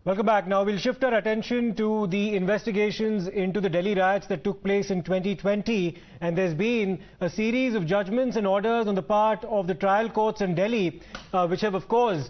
Welcome back. Now we'll shift our attention to the investigations into the Delhi riots that took place in 2020, and there's been a series of judgments and orders on the part of the trial courts in Delhi which have of course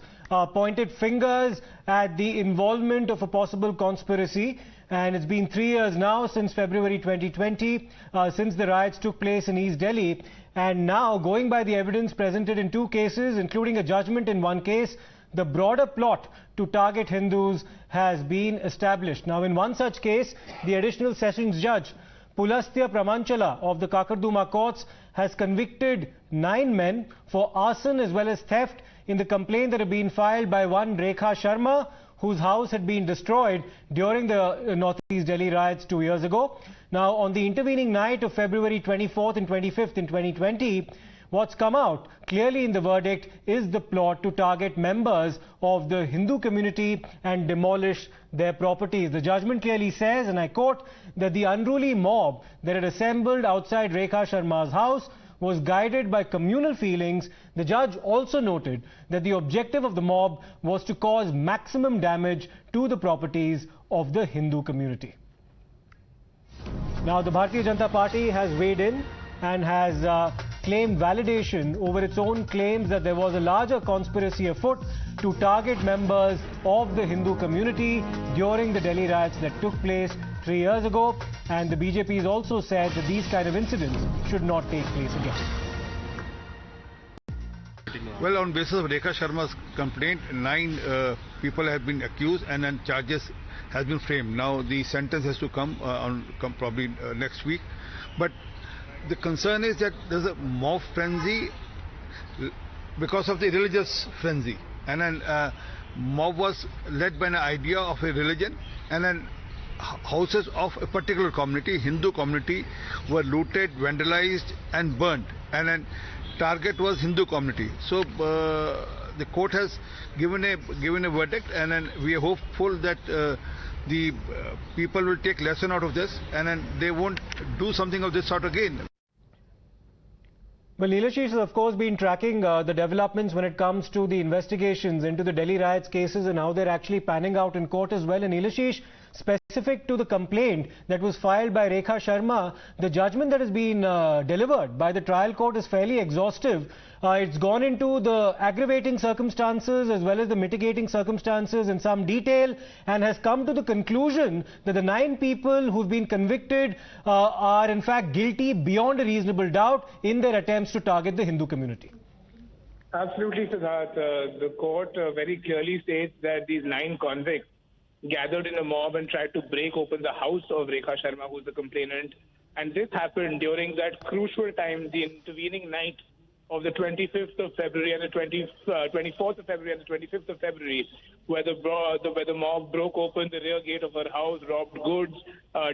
pointed fingers at the involvement of a possible conspiracy. And it's been 3 years now since February 2020 since the riots took place in East Delhi, and now going by the evidence presented in 2 cases, including a judgment in 1 case, the broader plot to target Hindus has been established. Now, in 1 such case, the additional sessions judge, Pulastya Pramanchala of the Karkardooma courts, has convicted 9 men for arson as well as theft in the complaint that had been filed by one Rekha Sharma, whose house had been destroyed during the Northeast Delhi riots 2 years ago. Now, on the intervening night of February 24th and 25th in 2020, what's come out clearly in the verdict is the plot to target members of the Hindu community and demolish their properties. The judgment clearly says, and I quote, that the unruly mob that had assembled outside Rekha Sharma's house was guided by communal feelings. The judge also noted that the objective of the mob was to cause maximum damage to the properties of the Hindu community. Now, the Bharatiya Janata Party has weighed in and has claimed validation over its own claims that there was a larger conspiracy afoot to target members of the Hindu community during the Delhi riots that took place 3 years ago. And the BJP has also said that these kind of incidents should not take place again. Well, on basis of Rekha Sharma's complaint, 9 people have been accused and then charges has been framed. Now the sentence has to come probably next week. But the concern is that there's a mob frenzy because of the religious frenzy, and then mob was led by an idea of a religion, and then houses of a particular community, Hindu community, were looted, vandalized and burnt, and then target was Hindu community. So the court has given a verdict, and then we are hopeful that the people will take lesson out of this, and then they won't do something of this sort again. Well, Neelashish has of course been tracking the developments when it comes to the investigations into the Delhi riots cases, and how they're actually panning out in court as well. And Neelashish, specific to the complaint that was filed by Rekha Sharma, the judgment that has been delivered by the trial court is fairly exhaustive. It's gone into the aggravating circumstances as well as the mitigating circumstances in some detail, and has come to the conclusion that the 9 people who've been convicted are in fact guilty beyond a reasonable doubt in their attempts to target the Hindu community. Absolutely, Siddharth. The court very clearly states that these 9 convicts gathered in a mob and tried to break open the house of Rekha Sharma, who's the complainant. And this happened during that crucial time, the intervening night of the 25th of February and the 24th of February and the 25th of February, where the mob broke open the rear gate of her house, robbed goods,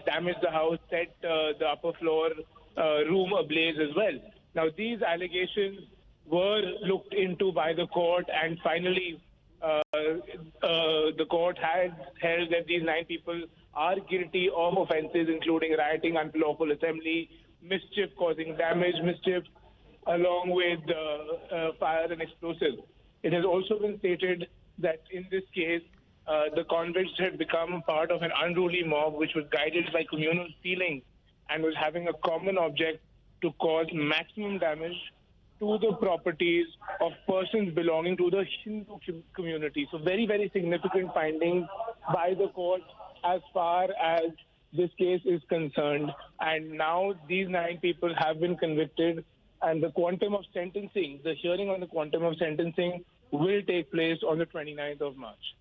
damaged the house, set the upper floor room ablaze as well. Now, these allegations were looked into by the court, and finally the court has held that these 9 people are guilty of offences including rioting, unlawful assembly, mischief causing damage, mischief along with fire and explosives. It has also been stated that in this case, the convicts had become part of an unruly mob which was guided by communal feelings and was having a common object to cause maximum damage to the properties of persons belonging to the Hindu community. So very, very significant findings by the court as far as this case is concerned. And now these 9 people have been convicted, and the quantum of sentencing, the hearing on the quantum of sentencing will take place on the 29th of March.